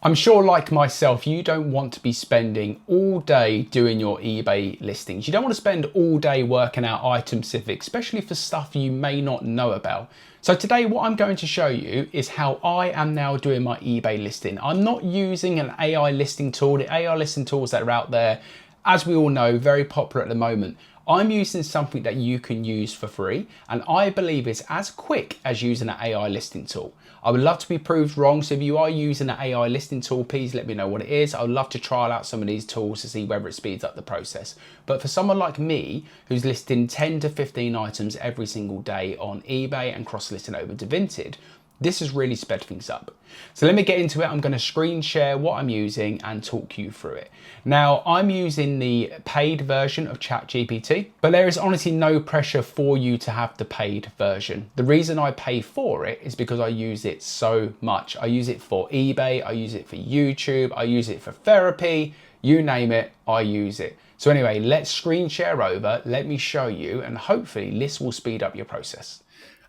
I'm sure, like myself, you don't want to be spending all day doing your eBay listings. You don't want to spend all day working out item specific, especially for stuff you may not know about. So today what I'm going to show you is how I am now doing my eBay listing. I'm not using an AI listing tool. The AI listing tools that are out there, as we all know, very popular at the moment. I'm using something that you can use for free, and I believe it's as quick as using an AI listing tool. I would love to be proved wrong, so if you are using an AI listing tool, please let me know what it is. I would love to trial out some of these tools to see whether it speeds up the process. But for someone like me, who's listing 10 to 15 items every single day on eBay and cross-listing over to Vinted, this has really sped things up. So let me get into it. I'm going to screen share what I'm using and talk you through it. Now, I'm using the paid version of ChatGPT, but there is honestly no pressure for you to have the paid version. The reason I pay for it is because I use it so much. I use it for eBay, I use it for YouTube, I use it for therapy, you name it, I use it. So anyway, let's screen share over, let me show you, and hopefully this will speed up your process.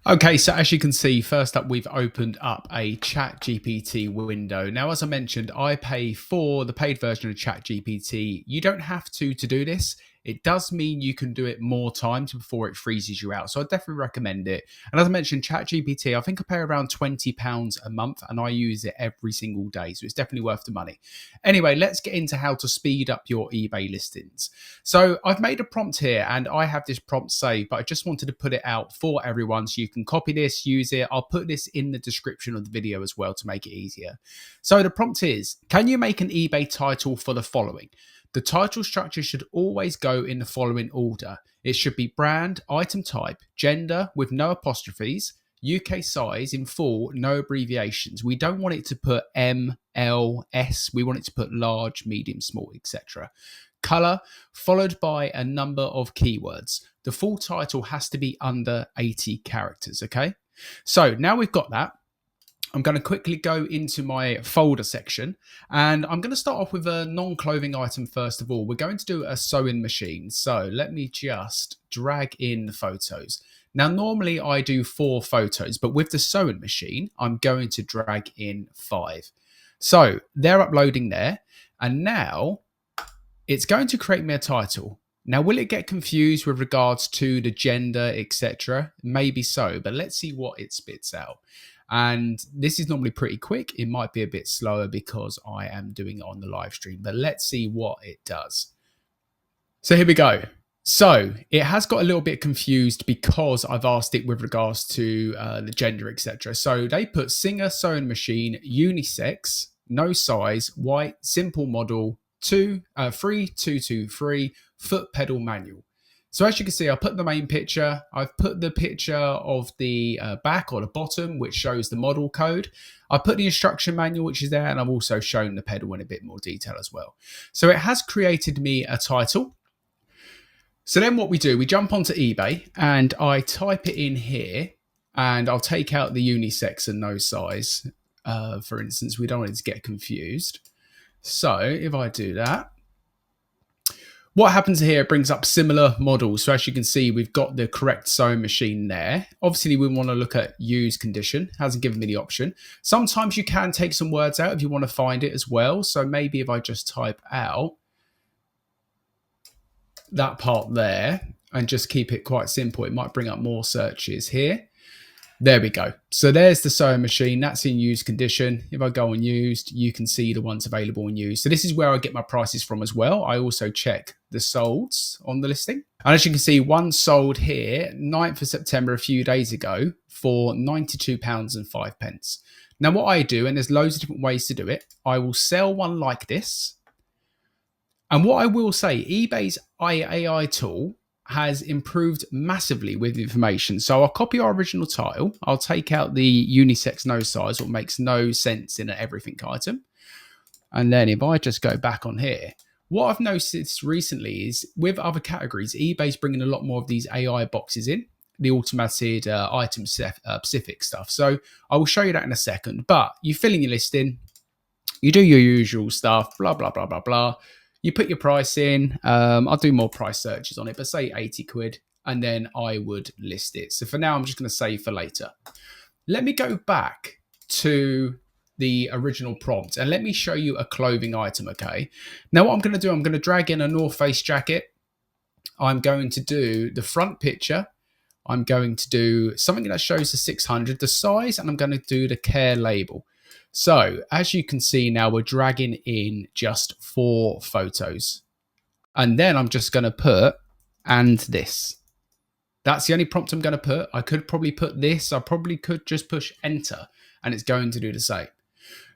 Okay, so as you can see, first up, we've opened up a ChatGPT window. Now, as I mentioned, I pay for the paid version of ChatGPT. You don't have to do this. It does mean you can do it more times before it freezes you out. So I definitely recommend it. And as I mentioned, ChatGPT, I think I pay around £20 a month and I use it every single day. So it's definitely worth the money. Anyway, let's get into how to speed up your eBay listings. So I've made a prompt here and I have this prompt saved, but I just wanted to put it out for everyone so you can copy this, use it. I'll put this in the description of the video as well to make it easier. So the prompt is, can you make an eBay title for the following? The title structure should always go in the following order. It should be brand, item type, gender with no apostrophes, UK size in full, no abbreviations. We don't want it to put M, L, S. We want it to put large, medium, small, etc. Color, followed by a number of keywords. The full title has to be under 80 characters, okay? So now we've got that. I'm going to quickly go into my folder section and I'm going to start off with a non-clothing item first of all. We're going to do a sewing machine. So let me just drag in the photos. Now, normally I do 4 photos, but with the sewing machine, I'm going to drag in 5. So they're uploading there. And now it's going to create me a title. Now, will it get confused with regards to the gender, etc.? Maybe so, but let's see what it spits out. And this is normally pretty quick. It might be a bit slower because I am doing it on the live stream, but let's see what it does. So here we go. So it has got a little bit confused because I've asked it with regards to the gender, etc. So they put singer, sewing machine, unisex, no size, white, simple model, 3223, foot pedal manual. So as you can see, I put the main picture. I've put the picture of the back or the bottom, which shows the model code. I put the instruction manual, which is there, and I've also shown the pedal in a bit more detail as well. So it has created me a title. So then what we do, we jump onto eBay and I type it in here and I'll take out the unisex and no size. For instance, we don't want it to get confused. So if I do that, what happens here, it brings up similar models. So as you can see, we've got the correct sewing machine there. Obviously, we want to look at use condition. Hasn't given me the option. Sometimes you can take some words out if you want to find it as well. So maybe if I just type out that part there and just keep it quite simple, it might bring up more searches here. There we go. So there's the sewing machine. That's in used condition. If I go on used, you can see the ones available in used. So this is where I get my prices from as well. I also check the solds on the listing. And as you can see, one sold here, 9th of September, a few days ago for £92.05. Now what I do, and there's loads of different ways to do it, I will sell one like this. And what I will say, eBay's AI tool has improved massively with information. So I'll copy our original title. I'll take out the unisex no size, what makes no sense in an everything item. And then if I just go back on here, what I've noticed recently is with other categories, eBay's bringing a lot more of these AI boxes in, the automated item specific stuff. So I will show you that in a second, but you fill in your listing, you do your usual stuff, blah, blah, blah, blah, blah. You put your price in. I'll do more price searches on it, but say 80 quid, and then I would list it. So for now, I'm just going to save for later. Let me go back to the original prompt and let me show you a clothing item, okay? Now what I'm going to do, I'm going to drag in a North Face jacket. I'm going to do the front picture. I'm going to do something that shows the 600, the size, and I'm going to do the care label. So as you can see now, we're dragging in just 4 photos. And then I'm just going to put, and this. That's the only prompt I'm going to put. I could probably put this. I probably could just push enter and it's going to do the same.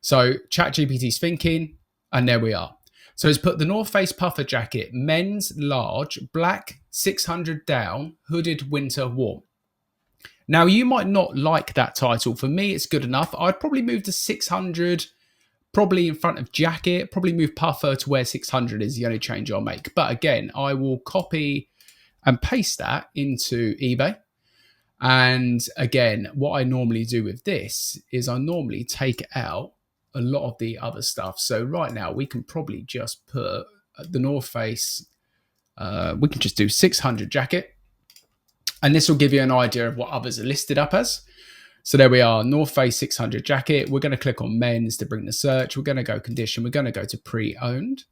So ChatGPT's thinking, and there we are. So it's put the North Face puffer jacket, men's large, black, 600 down, hooded winter warm. Now you might not like that title. For me, it's good enough. I'd probably move to 600, probably in front of jacket, probably move puffer to where 600 is the only change I'll make. But again, I will copy and paste that into eBay. And again, what I normally do with this is I normally take out a lot of the other stuff. So right now we can probably just put the North Face, we can just do 600 jacket. And this will give you an idea of what others are listed up as. So there we are, North Face 600 jacket. We're going to click on men's to bring the search. We're going to go condition. We're going to go to pre-owned,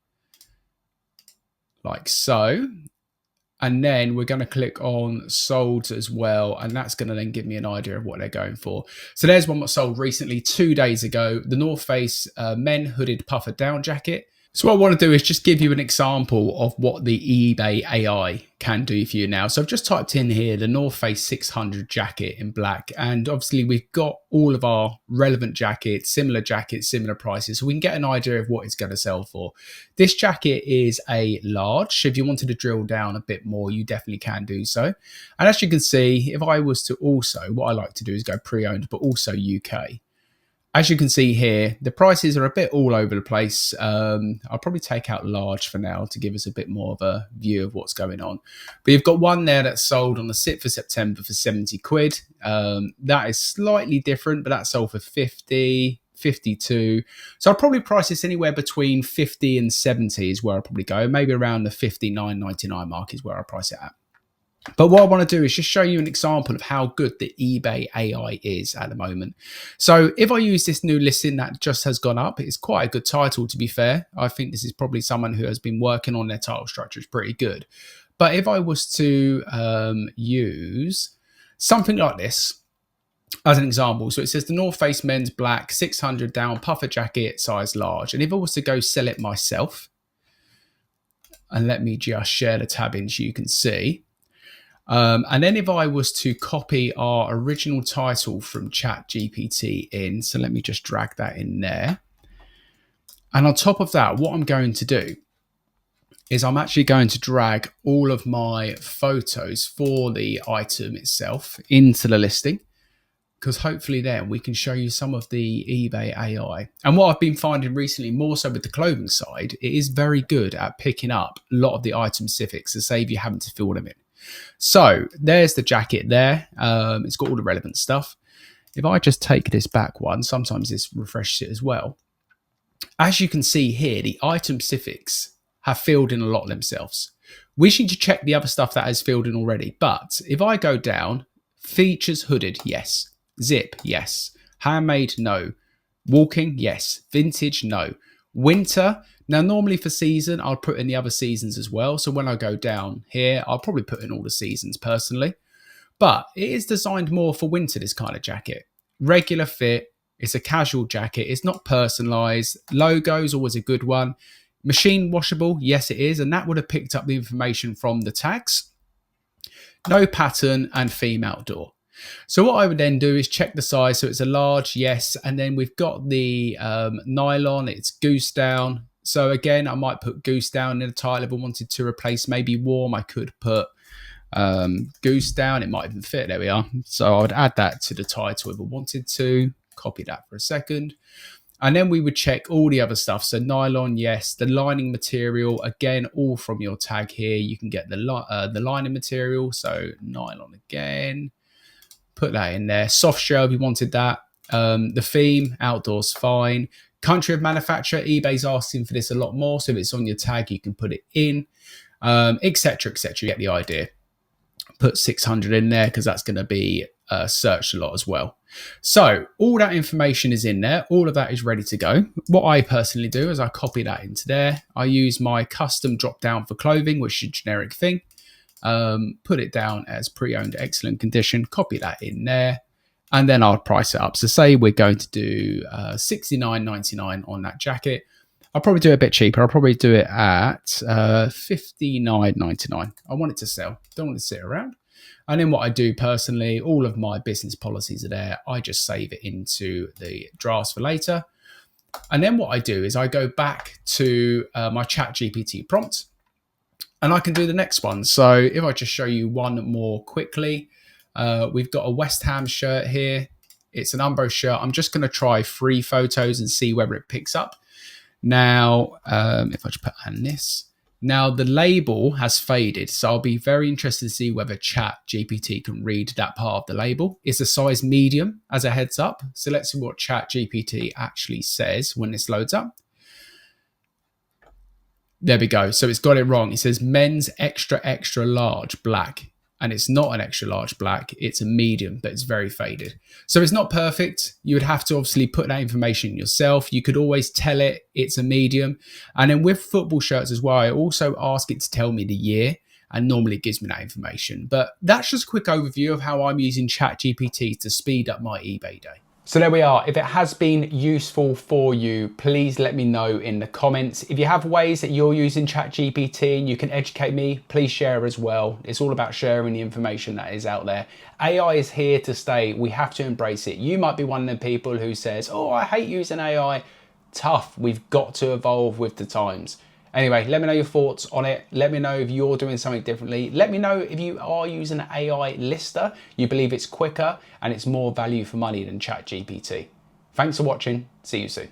like so. And then we're going to click on sold as well. And that's going to then give me an idea of what they're going for. So there's one that sold recently 2 days ago, the North Face men hooded puffer down jacket. So what I want to do is just give you an example of what the eBay AI can do for you now. So I've just typed in here the North Face 600 jacket in black. And obviously we've got all of our relevant jackets, similar prices. So we can get an idea of what it's going to sell for. This jacket is a large. If you wanted to drill down a bit more, you definitely can do so. And as you can see, if I was to also, what I like to do is go pre-owned, but also UK. As you can see here, the prices are a bit all over the place. I'll probably take out large for now to give us a bit more of a view of what's going on. But you've got one there that's sold on the 6th of September for 70 quid. That is slightly different, but that sold for 50, 52. So I'll probably price this anywhere between 50 and 70 is where I'll probably go. Maybe around the 59.99 mark is where I'll price it at. But what I want to do is just show you an example of how good the eBay AI is at the moment. So if I use this new listing that just has gone up, it's quite a good title, to be fair. I think this is probably someone who has been working on their title structure. It's pretty good. But if I was to use something like this as an example, so it says the North Face men's black 600 down puffer jacket size large. And if I was to go sell it myself, and let me just share the tab in so you can see. And then if I was to copy our original title from ChatGPT in, so let me just drag that in there. And on top of that, what I'm going to do is I'm actually going to drag all of my photos for the item itself into the listing, because hopefully then we can show you some of the eBay AI. And what I've been finding recently, more so with the clothing side, it is very good at picking up a lot of the item specifics to save you having to fill them in. So there's the jacket there. It's got all the relevant stuff. If I just take this back one, sometimes this refreshes it as well. As you can see here, the item specifics have filled in a lot themselves. Wishing to check the other stuff that has filled in already. But if I go down, features hooded, yes. Zip, yes. Handmade, no. Walking, yes. Vintage, no. Winter. Now, normally for season, I'll put in the other seasons as well. So when I go down here, I'll probably put in all the seasons personally. But it is designed more for winter, this kind of jacket. Regular fit. It's a casual jacket. It's not personalized. Logo's always a good one. Machine washable. Yes, it is. And that would have picked up the information from the tags. No pattern and theme outdoor. So what I would then do is check the size. So it's a large, yes. And then we've got the nylon. It's goose down. So again, I might put goose down in the title. If I wanted to replace maybe warm, I could put goose down. It might even fit. There we are. So I would add that to the title if I wanted to. Copy that for a second. And then we would check all the other stuff. So nylon, yes. The lining material, again, all from your tag here. You can get the lining material. So nylon again. Put that in there. Soft shell if you wanted that. The theme, outdoors, fine. Country of manufacture, eBay's asking for this a lot more. So if it's on your tag, you can put it in, etc., etc. You get the idea. Put 600 in there because that's going to be searched a lot as well. So all that information is in there. All of that is ready to go. What I personally do is I copy that into there. I use my custom drop down for clothing, which is a generic thing. Put it down as pre-owned, excellent condition, copy that in there, and then I'll price it up. So say we're going to do $69.99 on that jacket. I'll probably do it a bit cheaper. I'll probably do it at $59.99. I want it to sell. Don't want it to sit around. And then what I do personally, all of my business policies are there. I just save it into the drafts for later. And then what I do is I go back to my ChatGPT prompt and I can do the next one. So if I just show you one more quickly, we've got a West Ham shirt here. It's an Umbro shirt. I'm just going to try 3 photos and see whether it picks up. Now, if I just put on this, now the label has faded. So I'll be very interested to see whether ChatGPT can read that part of the label. It's a size medium as a heads up. So let's see what ChatGPT actually says when this loads up. There we go. So it's got it wrong. It says men's extra, extra large black. And it's not an extra large black, it's a medium, but it's very faded. So it's not perfect. You would have to obviously put that information yourself. You could always tell it it's a medium. And then with football shirts as well, I also ask it to tell me the year, and normally it gives me that information. But that's just a quick overview of how I'm using ChatGPT to speed up my eBay day. So there we are. If it has been useful for you, please let me know in the comments. If you have ways that you're using ChatGPT and you can educate me, please share as well. It's all about sharing the information that is out there. AI is here to stay. We have to embrace it. You might be one of the people who says, oh, I hate using AI. Tough. We've got to evolve with the times. Anyway, let me know your thoughts on it. Let me know if you're doing something differently. Let me know if you are using an AI lister. You believe it's quicker and it's more value for money than ChatGPT. Thanks for watching. See you soon.